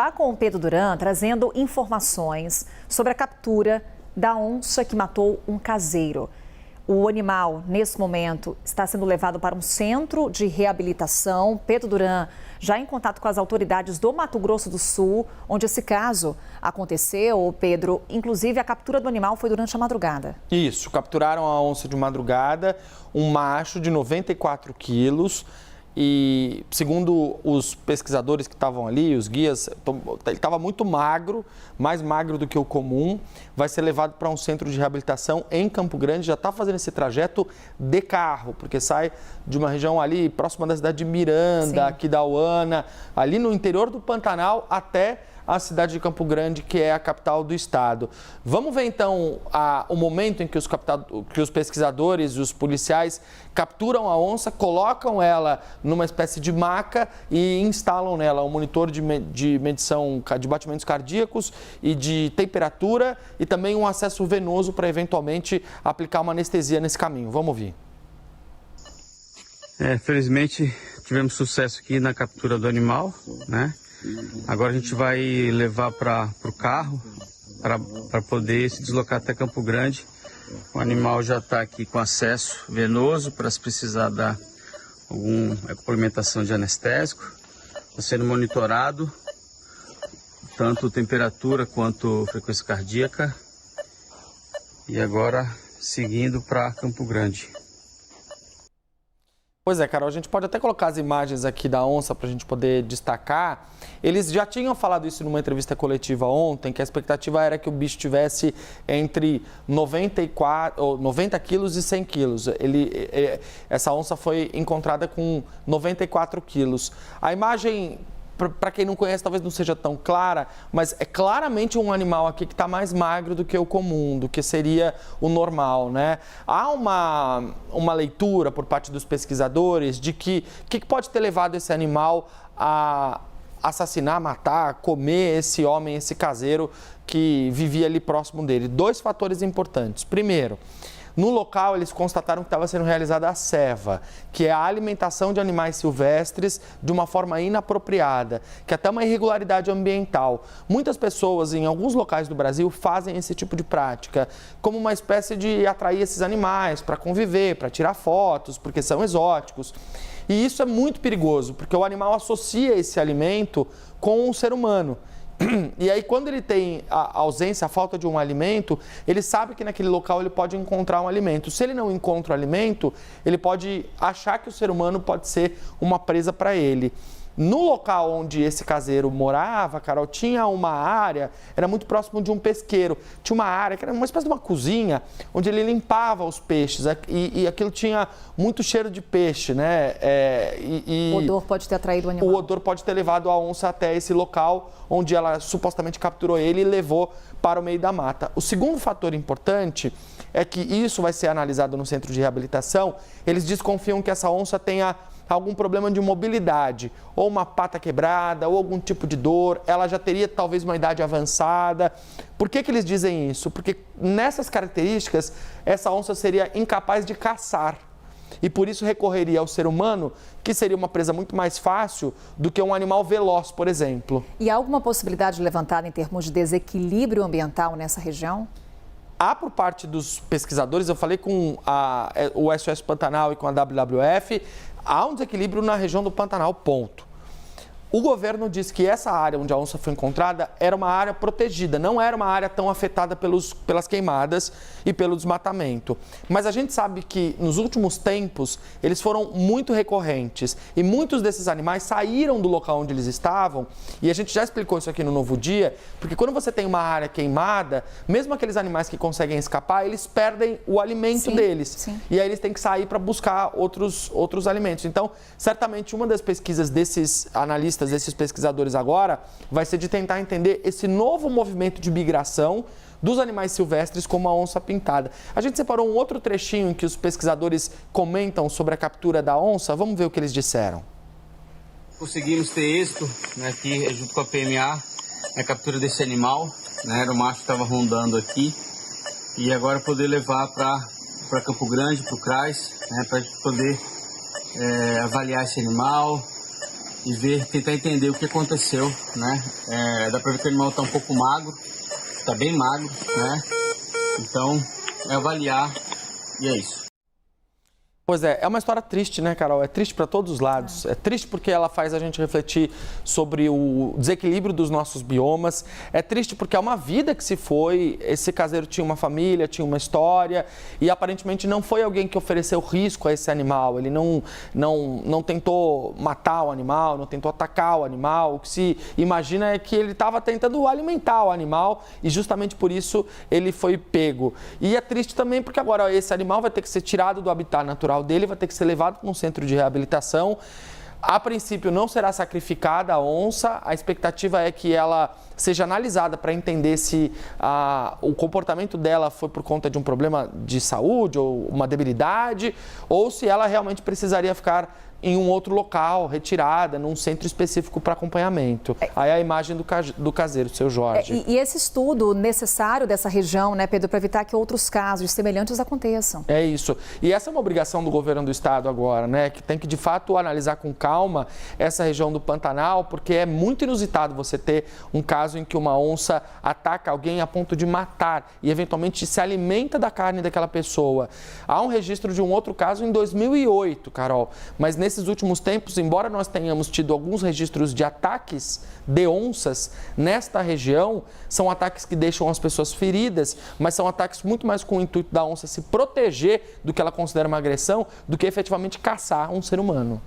Com o Pedro Duran trazendo informações sobre a captura da onça que matou um caseiro. O animal, nesse momento, está sendo levado para um centro de reabilitação. Pedro Duran já em contato com as autoridades do Mato Grosso do Sul, onde esse caso aconteceu. Pedro, inclusive a captura do animal foi durante a madrugada. Isso, capturaram a onça de madrugada, um macho de 94 quilos. E, segundo os pesquisadores que estavam ali, os guias, ele estava muito magro, mais magro do que o comum. Vai ser levado para um centro de reabilitação em Campo Grande. Já está fazendo esse trajeto de carro, porque sai de uma região ali próxima da cidade de Miranda, Aquidauana, ali no interior do Pantanal até a cidade de Campo Grande, que é a capital do estado. Vamos ver então o momento em que os pesquisadores e os policiais capturam a onça, colocam ela numa espécie de maca e instalam nela um monitor de medição de batimentos cardíacos e de temperatura e também um acesso venoso para eventualmente aplicar uma anestesia nesse caminho. Vamos ouvir. Felizmente tivemos sucesso aqui na captura do animal, né? Agora a gente vai levar para o carro para poder se deslocar até Campo Grande. O animal já está aqui com acesso venoso para se precisar dar alguma complementação de anestésico. Está sendo monitorado, tanto temperatura quanto frequência cardíaca. E agora seguindo para Campo Grande. Pois é, Carol, a gente pode até colocar as imagens aqui da onça para a gente poder destacar. Eles já tinham falado isso numa entrevista coletiva ontem, que a expectativa era que o bicho tivesse entre 90 quilos e 100 quilos. Essa onça foi encontrada com 94 quilos. A imagem, para quem não conhece, talvez não seja tão clara, mas é claramente um animal aqui que está mais magro do que o comum, do que seria o normal, né? Há uma leitura por parte dos pesquisadores de que pode ter levado esse animal a assassinar, matar, comer esse homem, esse caseiro que vivia ali próximo dele. Dois fatores importantes. Primeiro, no local, eles constataram que estava sendo realizada a ceva, que é a alimentação de animais silvestres de uma forma inapropriada, que é até uma irregularidade ambiental. Muitas pessoas, em alguns locais do Brasil, fazem esse tipo de prática, como uma espécie de atrair esses animais para conviver, para tirar fotos, porque são exóticos. E isso é muito perigoso, porque o animal associa esse alimento com o ser humano. E aí, quando ele tem a ausência, a falta de um alimento, ele sabe que naquele local ele pode encontrar um alimento. Se ele não encontra o alimento, ele pode achar que o ser humano pode ser uma presa para ele. No local onde esse caseiro morava, Carol, tinha uma área, era muito próximo de um pesqueiro. Tinha uma área que era uma espécie de uma cozinha, onde ele limpava os peixes e aquilo tinha muito cheiro de peixe, né? O odor pode ter atraído o animal. O odor pode ter levado a onça até esse local onde ela supostamente capturou ele e levou para o meio da mata. O segundo fator importante é que isso vai ser analisado no centro de reabilitação. Eles desconfiam que essa onça tenha algum problema de mobilidade, ou uma pata quebrada, ou algum tipo de dor, ela já teria talvez uma idade avançada. Por que eles dizem isso? Porque nessas características, essa onça seria incapaz de caçar. E por isso recorreria ao ser humano, que seria uma presa muito mais fácil do que um animal veloz, por exemplo. E há alguma possibilidade levantada em termos de desequilíbrio ambiental nessa região? Há por parte dos pesquisadores, eu falei com o SOS Pantanal e com a WWF, há um desequilíbrio na região do Pantanal, ponto. O governo disse que essa área onde a onça foi encontrada era uma área protegida, não era uma área tão afetada pelas queimadas e pelo desmatamento. Mas a gente sabe que nos últimos tempos eles foram muito recorrentes e muitos desses animais saíram do local onde eles estavam, e a gente já explicou isso aqui no Novo Dia, porque quando você tem uma área queimada, mesmo aqueles animais que conseguem escapar, eles perdem o alimento deles. Sim. E aí eles têm que sair para buscar outros alimentos. Então, certamente uma das pesquisas desses analistas, desses pesquisadores agora, vai ser de tentar entender esse novo movimento de migração dos animais silvestres como a onça pintada. A gente separou um outro trechinho em que os pesquisadores comentam sobre a captura da onça. Vamos ver o que eles disseram. Conseguimos ter êxito, né, aqui junto com a PMA, na captura desse animal, né, era o macho que estava rondando aqui, e agora poder levar para Campo Grande, para o CRAS, né, para a gente poder avaliar esse animal, e tentar entender o que aconteceu, né? Dá pra ver que o animal tá um pouco magro, tá bem magro, né? Então, avaliar e é isso. Pois é uma história triste, né, Carol? É triste para todos os lados. É triste porque ela faz a gente refletir sobre o desequilíbrio dos nossos biomas. É triste porque é uma vida que se foi. Esse caseiro tinha uma família, tinha uma história e aparentemente não foi alguém que ofereceu risco a esse animal. Ele não tentou matar o animal, não tentou atacar o animal. O que se imagina é que ele estava tentando alimentar o animal e justamente por isso ele foi pego. E é triste também porque agora esse animal vai ter que ser tirado do habitat natural dele, vai ter que ser levado para um centro de reabilitação. A princípio não será sacrificada a onça, a expectativa é que ela seja analisada para entender se o comportamento dela foi por conta de um problema de saúde ou uma debilidade, ou se ela realmente precisaria ficar em um outro local, retirada, num centro específico para acompanhamento. Aí a imagem do caseiro, seu Jorge. E esse estudo necessário dessa região, né, Pedro, para evitar que outros casos semelhantes aconteçam. É isso. E essa é uma obrigação do governo do estado agora, né, que tem que de fato analisar com calma essa região do Pantanal, porque é muito inusitado você ter um caso em que uma onça ataca alguém a ponto de matar e eventualmente se alimenta da carne daquela pessoa. Há um registro de um outro caso em 2008, Carol, mas nesses últimos tempos, embora nós tenhamos tido alguns registros de ataques de onças nesta região, são ataques que deixam as pessoas feridas, mas são ataques muito mais com o intuito da onça se proteger do que ela considera uma agressão, do que efetivamente caçar um ser humano.